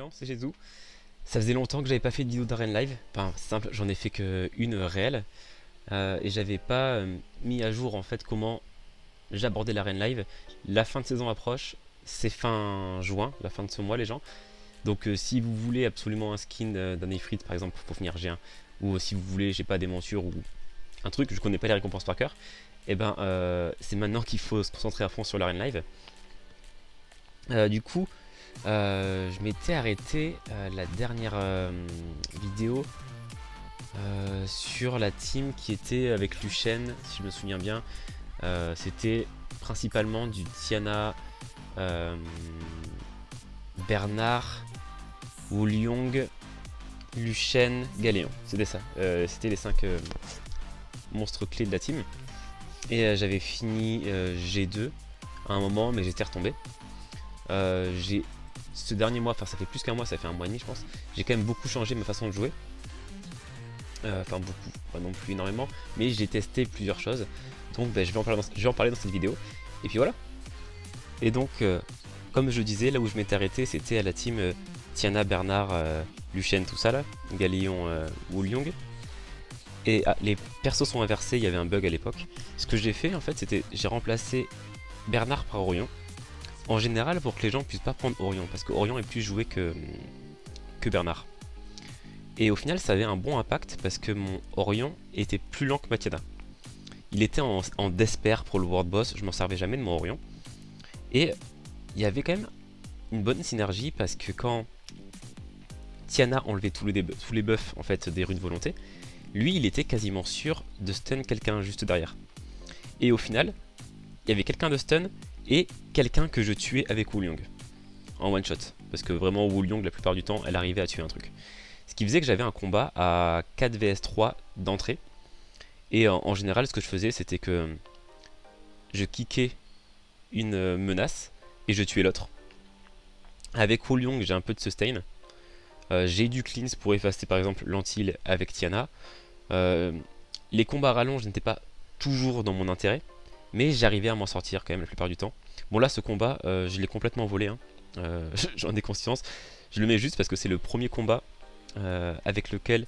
gens, c'est Jésus. Ça faisait longtemps que j'avais pas fait de vidéo d'arène live. Enfin, c'est simple, j'en ai fait que une réelle. Et j'avais pas mis à jour en fait comment j'abordais l'arène live. La fin de saison approche, c'est fin juin, la fin de ce mois les gens. Donc si vous voulez absolument un skin d'un Ifrit par exemple pour finir G1, ou si vous voulez, j'ai pas des montures ou un truc, je connais pas les récompenses par cœur, et ben c'est maintenant qu'il faut se concentrer à fond sur l'arène live. Du coup, je m'étais arrêté la dernière vidéo sur la team qui était avec Luchen, si je me souviens bien. C'était principalement du Tiana, Bernard, Wulyong, Luchen, Galéon. C'était ça. C'était les 5 monstres clés de la team. Et j'avais fini G2 à un moment, mais j'étais retombé. Ce dernier mois, enfin ça fait plus qu'un mois, ça fait un mois et demi je pense, j'ai quand même beaucoup changé ma façon de jouer. Enfin beaucoup, pas non plus énormément, mais j'ai testé plusieurs choses. Donc je vais en parler dans cette vidéo. Et puis voilà. Et donc, comme je disais, là où je m'étais arrêté, c'était à la team Tiana, Bernard, Luchen, tout ça là, Galéon, Wulyong. Et les persos sont inversés, il y avait un bug à l'époque. Ce que j'ai fait en fait, c'était j'ai remplacé Bernard par Orion. En général, pour que les gens puissent pas prendre Orion, parce que Orion est plus joué que Bernard. Et au final, ça avait un bon impact parce que mon Orion était plus lent que ma Tiana. Il était en Desper pour le World Boss, je m'en servais jamais de mon Orion. Et il y avait quand même une bonne synergie parce que quand Tiana enlevait tous les buffs en fait, des rues de volonté, lui il était quasiment sûr de stun quelqu'un juste derrière. Et au final, il y avait quelqu'un de stun et quelqu'un que je tuais avec Wulyong en one shot. Parce que vraiment Wulyong la plupart du temps elle arrivait à tuer un truc. Ce qui faisait que j'avais un combat à 4 vs 3 d'entrée. Et en général ce que je faisais c'était que je kickais une menace et je tuais l'autre. Avec Wulyong j'ai un peu de sustain. J'ai du cleanse pour effacer par exemple l'antil avec Tiana. Les combats à rallonge n'étaient pas toujours dans mon intérêt, mais j'arrivais à m'en sortir quand même la plupart du temps. Bon là ce combat je l'ai complètement volé, hein. J'en ai conscience. Je le mets juste parce que c'est le premier combat avec lequel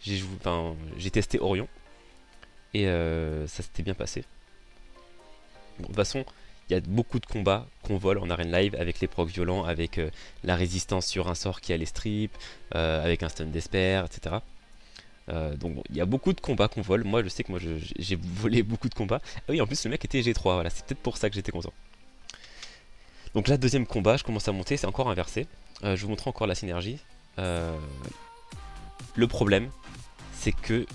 j'ai testé Orion. Et ça s'était bien passé. Bon, de toute façon, il y a beaucoup de combats qu'on vole en arène live avec les procs violents, avec la résistance sur un sort qui a les strips, avec un stun d'esper, etc. Donc bon, il y a beaucoup de combats qu'on vole. Moi je sais que j'ai volé beaucoup de combats. Ah oui, en plus le mec était G3, voilà, c'est peut-être pour ça que j'étais content. Donc là, deuxième combat, je commence à monter, c'est encore inversé. Je vous montre encore la synergie. Le problème, c'est que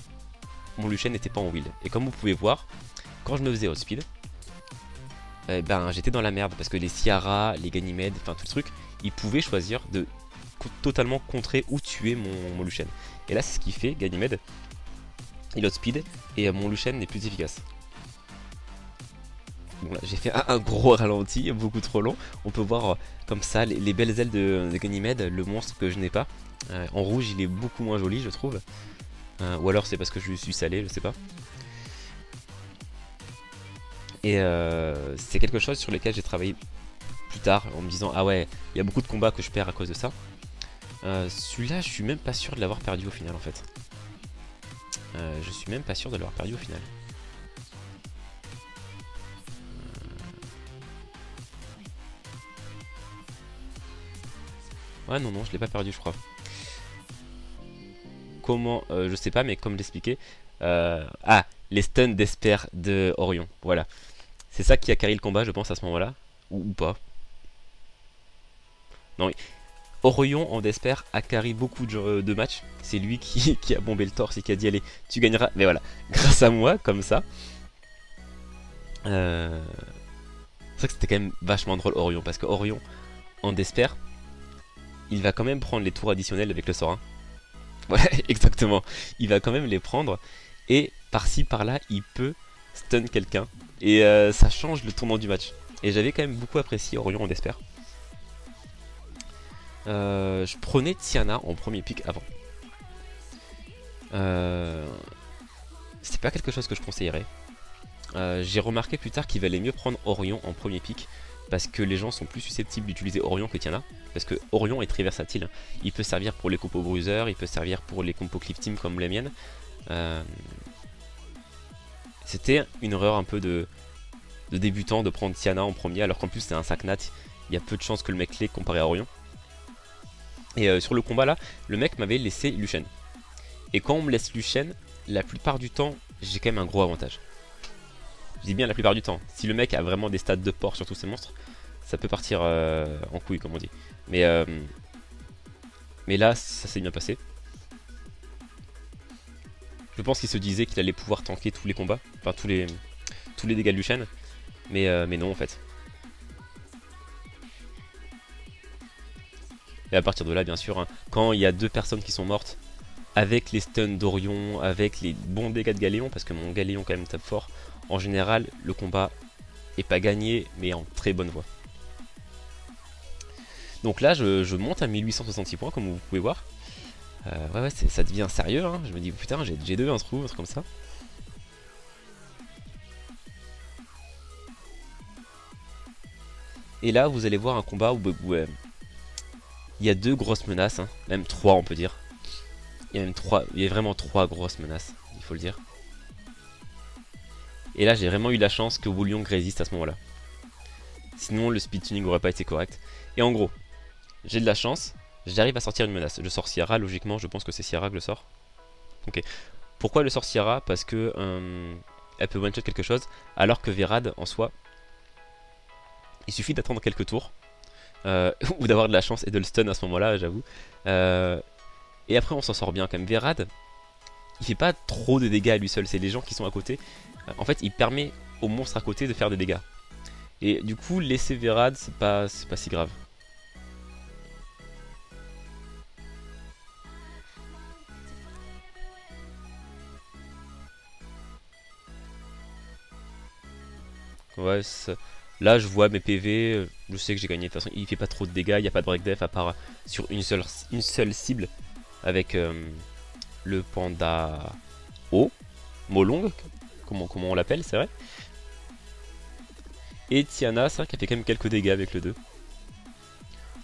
mon Luchen n'était pas en wheel. Et comme vous pouvez voir, quand je me faisais outspeed, j'étais dans la merde parce que les Ciara, les Ganymede, enfin tout le truc, ils pouvaient choisir de totalement contrer ou tuer mon Luchen. Et là c'est ce qu'il fait, Ganymede, il outspeed et mon Luchen n'est plus efficace. Bon là j'ai fait un gros ralenti, beaucoup trop long. On peut voir comme ça les belles ailes de Ganymede, le monstre que je n'ai pas. En rouge il est beaucoup moins joli je trouve. Ou alors c'est parce que je suis salé, je sais pas. Et c'est quelque chose sur lequel j'ai travaillé plus tard en me disant ah ouais, il y a beaucoup de combats que je perds à cause de ça. Celui-là je suis même pas sûr de l'avoir perdu au final en fait. Je suis même pas sûr de l'avoir perdu au final. Ouais non je l'ai pas perdu je crois. Comment je sais pas mais comme l'expliquais. Ah, les stuns d'Esper de Orion, voilà. C'est ça qui a carry le combat je pense à ce moment là. Ou pas. Non oui. Orion en Desper a carry beaucoup de matchs. C'est lui qui a bombé le torse et qui a dit allez tu gagneras. Mais voilà, grâce à moi comme ça. C'est vrai que c'était quand même vachement drôle Orion. Parce que Orion en Desper, il va quand même prendre les tours additionnels avec le sort 1. Voilà exactement. Il va quand même les prendre. Et par-ci par-là il peut stun quelqu'un. Et ça change le tournant du match. Et j'avais quand même beaucoup apprécié Orion en Desper. Je prenais Tiana en premier pick avant. C'est pas quelque chose que je conseillerais. J'ai remarqué plus tard qu'il valait mieux prendre Orion en premier pick parce que les gens sont plus susceptibles d'utiliser Orion que Tiana, parce que Orion est très versatile. Il peut servir pour les compos bruiseurs, il peut servir pour les compos cliff team comme les miennes. C'était une erreur un peu de débutant de prendre Tiana en premier, alors qu'en plus c'est un sac nat, il y a peu de chances que le mec l'ait comparé à Orion. Et sur le combat là, le mec m'avait laissé Lucian. Et quand on me laisse Lucian, la plupart du temps, j'ai quand même un gros avantage. Je dis bien la plupart du temps. Si le mec a vraiment des stats de porc sur tous ces monstres, ça peut partir en couille comme on dit. Mais là, ça s'est bien passé. Je pense qu'il se disait qu'il allait pouvoir tanker tous les combats, enfin tous les dégâts de Lucian, mais non en fait. Et à partir de là, bien sûr, hein, quand il y a 2 personnes qui sont mortes, avec les stuns d'Orion, avec les bons dégâts de Galéon, parce que mon Galéon quand même tape fort, en général, le combat est pas gagné, mais en très bonne voie. Donc là, je monte à 1866 points, comme vous pouvez voir. Ouais, ça devient sérieux, hein. Je me dis, putain, j'ai G2, un truc comme ça. Et là, vous allez voir un combat où il y a 2 grosses menaces, hein. Même 3 on peut dire. Il y a vraiment 3 grosses menaces, il faut le dire. Et là, j'ai vraiment eu la chance que Wulyong résiste à ce moment-là. Sinon, le speed tuning n'aurait pas été correct. Et en gros, j'ai de la chance, j'arrive à sortir une menace. Je sors Ciara, logiquement, je pense que c'est Ciara que le sort. Ok. Pourquoi le sort Ciara? Parce que elle peut one-shot quelque chose, alors que Verad, en soi, il suffit d'attendre quelques tours. Ou d'avoir de la chance et de le stun à ce moment-là, j'avoue. Et après, on s'en sort bien quand même. Verad, il fait pas trop de dégâts à lui seul, c'est les gens qui sont à côté. En fait, il permet aux monstres à côté de faire des dégâts. Et du coup, laisser Verad, c'est pas si grave. Ouais, là je vois mes PV, je sais que j'ai gagné. De toute façon, il fait pas trop de dégâts, il n'y a pas de break def à part sur une seule cible avec le panda O, Molong, comment on l'appelle, c'est vrai. Et Tiana, c'est vrai qu'elle fait quand même quelques dégâts avec le 2.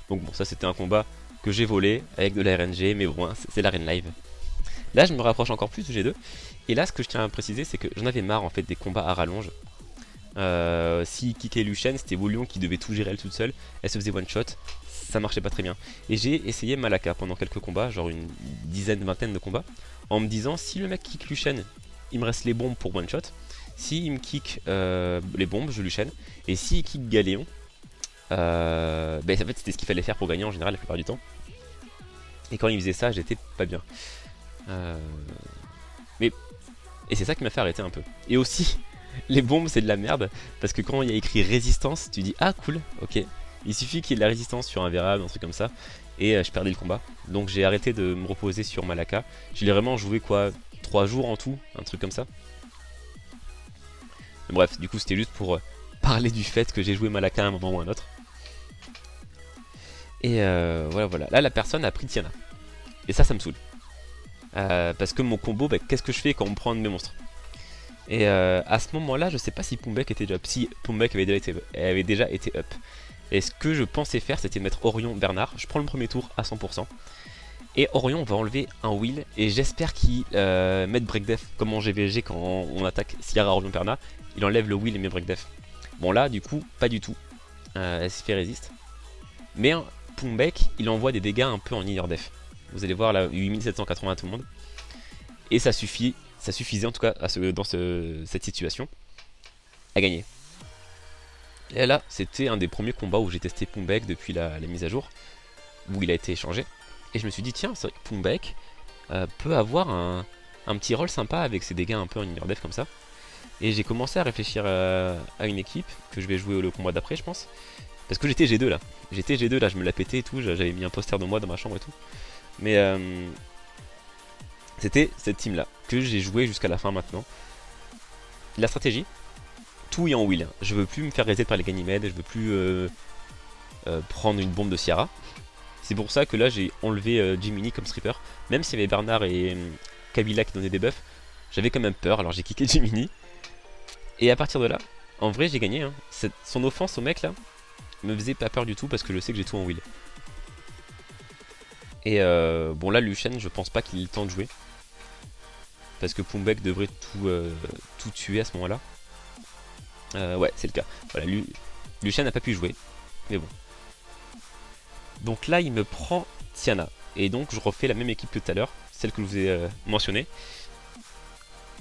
Donc bon, ça c'était un combat que j'ai volé avec de la RNG, mais bon, hein, c'est l'arène live. Là, je me rapproche encore plus du G2. Et là, ce que je tiens à préciser, c'est que j'en avais marre en fait des combats à rallonge. Si kickait Lucian, c'était Wulyong qui devait tout gérer elle toute seule. Elle se faisait one shot, ça marchait pas très bien. Et j'ai essayé Malaka pendant quelques combats, genre une dizaine, vingtaine de combats, en me disant si le mec kick Lucian, il me reste les bombes pour one shot. Si il me kick les bombes, je Lucian. Et si il kick Galéon, en fait c'était ce qu'il fallait faire pour gagner en général la plupart du temps. Et quand il faisait ça, j'étais pas bien. Et c'est ça qui m'a fait arrêter un peu. Et aussi, les bombes c'est de la merde, parce que quand il y a écrit résistance, tu dis ah cool, ok. Il suffit qu'il y ait de la résistance sur un Verad, un truc comme ça, et je perdais le combat. Donc j'ai arrêté de me reposer sur Malaka. Je l'ai vraiment joué quoi, 3 jours en tout, un truc comme ça. Mais bref, du coup c'était juste pour parler du fait que j'ai joué Malaka à un moment ou à un autre. Et voilà. Là la personne a pris Tiana. Et ça me saoule. Parce que mon combo, qu'est-ce que je fais quand on me prend un de mes monstres? Et à ce moment-là, je sais pas si Pumbek était déjà up. Si Pumbek avait déjà été up. Et ce que je pensais faire, c'était mettre Orion Bernard. Je prends le premier tour à 100%. Et Orion va enlever un wheel. Et j'espère qu'il mette break def comme en GVG quand on attaque Ciara Orion Bernard. Il enlève le wheel et met break def. Bon là, du coup, pas du tout. Elle se fait résiste. Mais Pumbek, il envoie des dégâts un peu en inner def. Vous allez voir là, 8780 à tout le monde. Et ça suffisait en tout cas dans cette situation à gagner. Et là, c'était un des premiers combats où j'ai testé Pumbek depuis la mise à jour, où il a été échangé. Et je me suis dit, tiens, c'est vrai que Pumbek peut avoir un petit rôle sympa avec ses dégâts un peu en inner def comme ça. Et j'ai commencé à réfléchir à une équipe que je vais jouer le combat d'après, je pense. Parce que j'étais G2 là. J'étais G2 là, je me la pétais et tout, j'avais mis un poster de moi dans ma chambre et tout. Mais c'était cette team là que j'ai joué jusqu'à la fin maintenant. La stratégie, tout est en wheel. Je veux plus me faire reset par les Ganymèdes, je veux plus prendre une bombe de Ciara. C'est pour ça que là j'ai enlevé Jiminy comme stripper. Même s'il y avait Bernard et Kabila qui donnaient des buffs, j'avais quand même peur, alors j'ai kické Jiminy. Et à partir de là, en vrai j'ai gagné. Hein. Son offense au mec là, me faisait pas peur du tout parce que je sais que j'ai tout en wheel. Et bon là Lucian je pense pas qu'il ait le temps de jouer. Parce que Pumbek devrait tout tuer à ce moment là. Ouais c'est le cas. Voilà, Lucian n'a pas pu jouer. Mais bon. Donc là il me prend Tiana. Et donc je refais la même équipe que tout à l'heure. Celle que je vous ai mentionnée.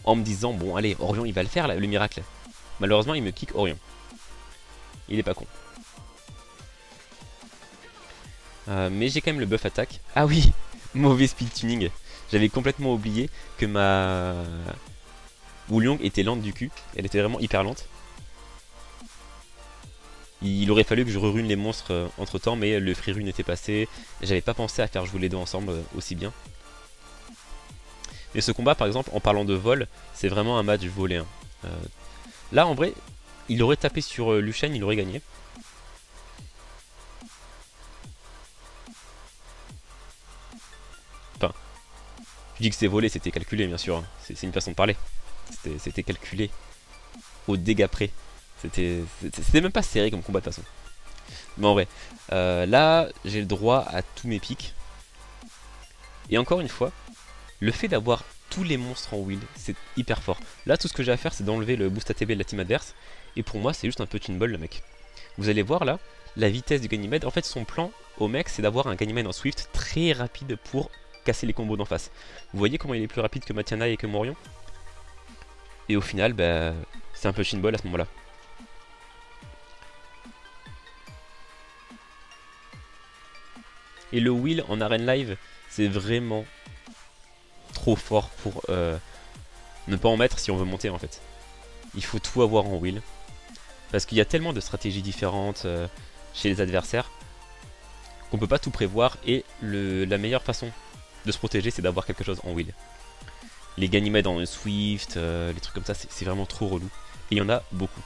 En me disant bon allez Orion il va le faire là, le miracle. Malheureusement il me kick Orion. Il est pas con. Mais j'ai quand même le buff attaque. Ah oui, mauvais speed tuning. J'avais complètement oublié que ma Wulong était lente du cul. Elle était vraiment hyper lente. Il aurait fallu que je rerune les monstres entre temps, mais le free rune était passé. J'avais pas pensé à faire jouer les deux ensemble aussi bien. Mais ce combat par exemple, en parlant de vol, c'est vraiment un match volé. Hein. Là en vrai, il aurait tapé sur Lucian, il aurait gagné. Enfin, je dis que c'est volé, c'était calculé bien sûr. Hein. C'est une façon de parler. C'était calculé au dégâts près. C'était même pas serré comme combat de toute façon. Mais en vrai, là j'ai le droit à tous mes pics. Et encore une fois, le fait d'avoir tous les monstres en wheel, c'est hyper fort. Là tout ce que j'ai à faire c'est d'enlever le boost ATB de la team adverse. Et pour moi c'est juste un punching ball le mec. Vous allez voir là, la vitesse du Ganymede. En fait son plan au mec c'est d'avoir un Ganymede en Swift très rapide pour casser les combos d'en face. Vous voyez comment il est plus rapide que Matiana et que Morion. Et au final bah, c'est un punching ball à ce moment là. Et le wheel en arène live c'est vraiment trop fort pour ne pas en mettre si on veut monter en fait. Il faut tout avoir en wheel. Parce qu'il y a tellement de stratégies différentes chez les adversaires qu'on peut pas tout prévoir et la meilleure façon de se protéger c'est d'avoir quelque chose en wheel. Les Ganymèdes en Swift, les trucs comme ça c'est vraiment trop relou. Et il y en a beaucoup.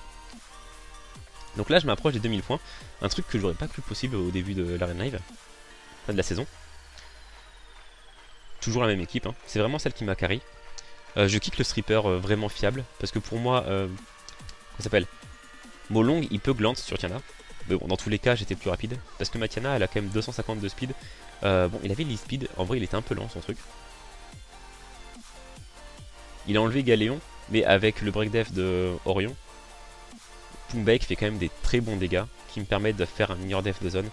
Donc là je m'approche des 2000 points. Un truc que j'aurais pas cru possible au début de l'arène live. Enfin de la saison. Toujours la même équipe, hein. C'est vraiment celle qui m'a carry. Je kick le stripper vraiment fiable. Parce que pour moi, comment ça s'appelle, Molong il peut glant sur Tiana. Mais bon, dans tous les cas j'étais plus rapide. Parce que ma Tiana elle a quand même 250 de speed. Bon, il avait l'e-speed, en vrai il était un peu lent son truc. Il a enlevé Galéon, mais avec le break def de Orion, Pumbek fait quand même des très bons dégâts qui me permettent de faire un linear def de zone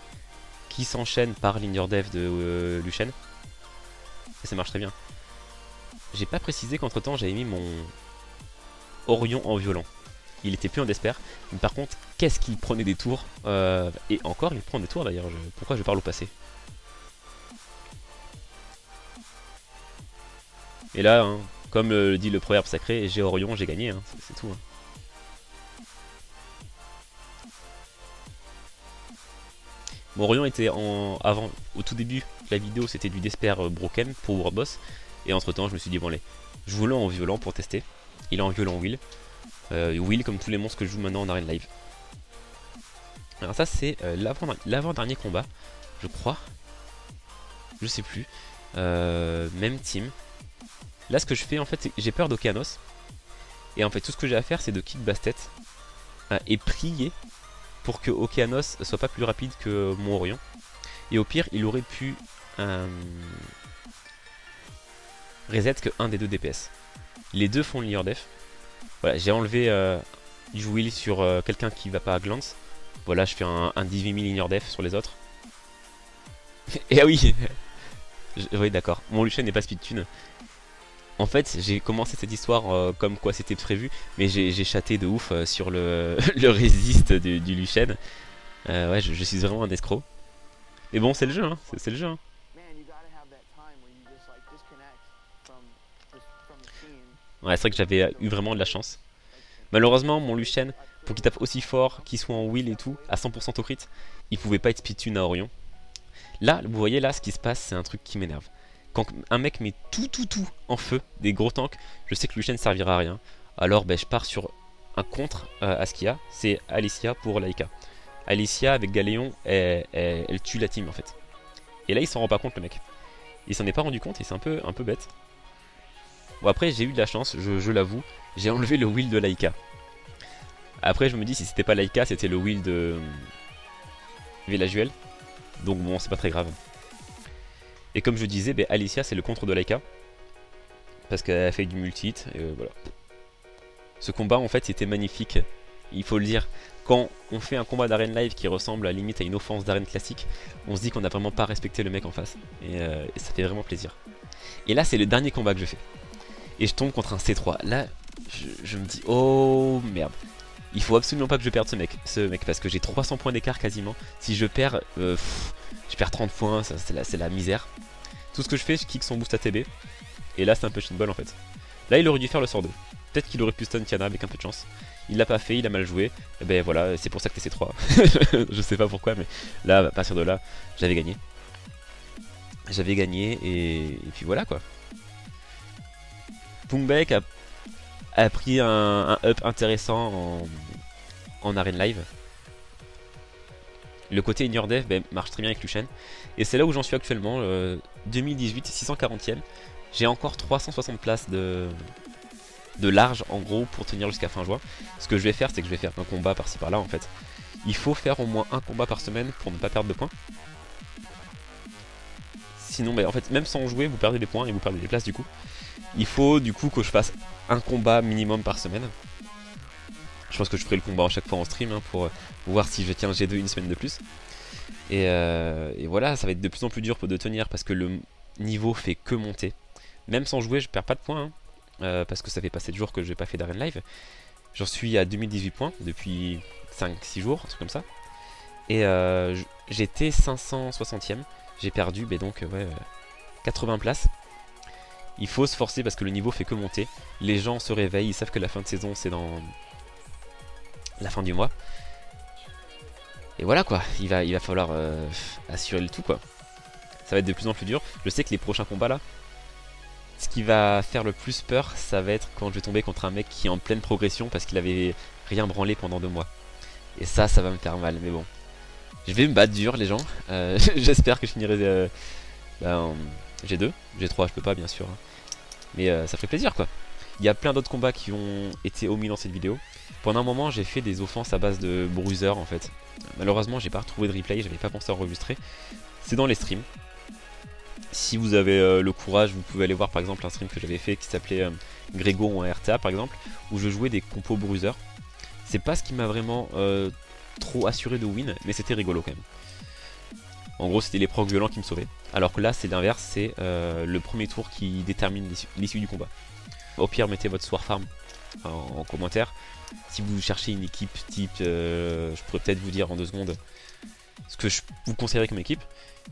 qui s'enchaîne par linear def de Lucian. Et ça marche très bien. J'ai pas précisé qu'entre temps j'avais mis mon Orion en violent. Il était plus en desper, mais par contre qu'est-ce qu'il prenait des tours et encore il prend des tours d'ailleurs, pourquoi je parle au passé. Et là, hein, comme le dit le proverbe sacré, j'ai Orion, j'ai gagné, hein, c'est tout. Hein. Mon Orion était avant, au tout début de la vidéo, c'était du desper broken pour World Boss. Et entre temps, je me suis dit, bon, allez, je voulais en violent pour tester. Il est en violent wheel. Wheel comme tous les monstres que je joue maintenant en arène live. Alors, ça, c'est l'avant-dernier combat, je crois. Je sais plus. Même team. Là, ce que je fais, en fait, c'est que j'ai peur d'Okeanos. Et en fait, tout ce que j'ai à faire, c'est de kick Bastet et prier pour que Okeanos soit pas plus rapide que mon Orion. Et au pire, il aurait pu reset que un des deux DPS. Les deux font le linear def. Voilà, j'ai enlevé du wheel sur quelqu'un qui va pas à glance. Voilà, je fais un 18 000 linear def sur les autres. Et ah oui, oui d'accord, mon Lucian n'est pas speedtune. En fait, j'ai commencé cette histoire comme quoi c'était prévu, mais j'ai chaté de ouf sur le résist du Lucian. Ouais, je suis vraiment un escroc. Mais bon, c'est le jeu, hein, c'est le jeu. Hein. Ouais, c'est vrai que j'avais eu vraiment de la chance. Malheureusement, mon Lucian, pour qu'il tape aussi fort, qu'il soit en wheel et tout, à 100% au crit, il pouvait pas être speedtune à Orion. Là, vous voyez là, ce qui se passe, c'est un truc qui m'énerve. Quand un mec met tout en feu, des gros tanks, je sais que Lucian ne servira à rien. Alors ben, je pars sur un contre à ce qu'il y a, c'est Alicia pour Laika. Alicia avec Galéon, elle tue la team en fait. Et là il s'en rend pas compte le mec. Il s'en est pas rendu compte et c'est un peu bête. Bon après j'ai eu de la chance, je l'avoue, j'ai enlevé le wheel de Laika. Après je me dis si c'était pas Laika, c'était le wheel de avait la Juel. Donc bon, c'est pas très grave. Et comme je disais, Alicia c'est le contre de Laika. Parce qu'elle a fait du multi-hit, et voilà. Ce combat en fait c'était magnifique, il faut le dire. Quand on fait un combat d'arène live qui ressemble à limite à une offense d'arène classique, on se dit qu'on n'a vraiment pas respecté le mec en face. Et ça fait vraiment plaisir. Et là c'est le dernier combat que je fais. Et je tombe contre un C3. Là je me dis oh merde. Il faut absolument pas que je perde ce mec parce que j'ai 300 points d'écart quasiment. Si je perds, je perds 30 points, c'est la misère. Tout ce que je fais, je kick son boost ATB. Et là c'est un peu shitball en fait. Là il aurait dû faire le sort 2. Peut-être qu'il aurait pu stun Tiana avec un peu de chance. Il l'a pas fait, il a mal joué. Et ben voilà, c'est pour ça que t'es C3. Je sais pas pourquoi, mais là, à partir de là, j'avais gagné. J'avais gagné et puis voilà quoi. Pungbaek a pris un up intéressant en arène live. Le côté in your dev marche très bien avec Lucian. Et c'est là où j'en suis actuellement. 2018, 640ème. J'ai encore 360 places de large en gros pour tenir jusqu'à fin juin. Ce que je vais faire, c'est que je vais faire un combat par-ci par-là en fait. Il faut faire au moins un combat par semaine pour ne pas perdre de points. Sinon, en fait, même sans jouer, vous perdez des points et vous perdez des places du coup. Il faut du coup que je fasse un combat minimum par semaine. Je pense que je ferai le combat à chaque fois en stream hein, pour voir si je tiens G2 une semaine de plus. Et voilà, ça va être de plus en plus dur de tenir parce que le niveau fait que monter. Même sans jouer, je perds pas de points. Hein. Parce que ça fait pas 7 jours que j'ai pas fait d'arène live. J'en suis à 2018 points depuis 5-6 jours, un truc comme ça. Et j'étais 560ème. J'ai perdu donc 80 places. Il faut se forcer parce que le niveau fait que monter. Les gens se réveillent, ils savent que la fin de saison c'est dans la fin du mois. Et voilà quoi, il va falloir assurer le tout quoi. Ça va être de plus en plus dur. Je sais que les prochains combats là, ce qui va faire le plus peur, ça va être quand je vais tomber contre un mec qui est en pleine progression parce qu'il avait rien branlé pendant 2 mois. Et ça va me faire mal, mais bon. Je vais me battre dur les gens. J'espère que je finirai en G2. G3 je peux pas bien sûr. Hein. Mais ça ferait plaisir quoi. Il y a plein d'autres combats qui ont été omis dans cette vidéo. Pendant un moment j'ai fait des offenses à base de bruiser en fait. Malheureusement j'ai pas retrouvé de replay, j'avais pas pensé à enregistrer. C'est dans les streams. Si vous avez le courage, vous pouvez aller voir par exemple un stream que j'avais fait qui s'appelait Grégo ou un RTA par exemple, où je jouais des compos bruiser. C'est pas ce qui m'a vraiment trop assuré de win, mais c'était rigolo quand même. En gros c'était les procs violents qui me sauvaient. Alors que là c'est l'inverse, c'est le premier tour qui détermine l'issue du combat. Au pire mettez votre soir farm en commentaire. Si vous cherchez une équipe type, je pourrais peut-être vous dire en 2 secondes ce que je vous conseillerais comme équipe.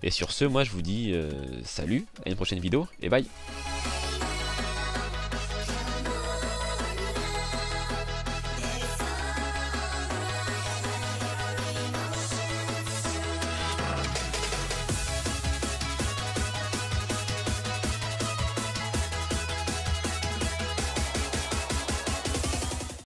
Et sur ce, moi je vous dis salut, à une prochaine vidéo et bye.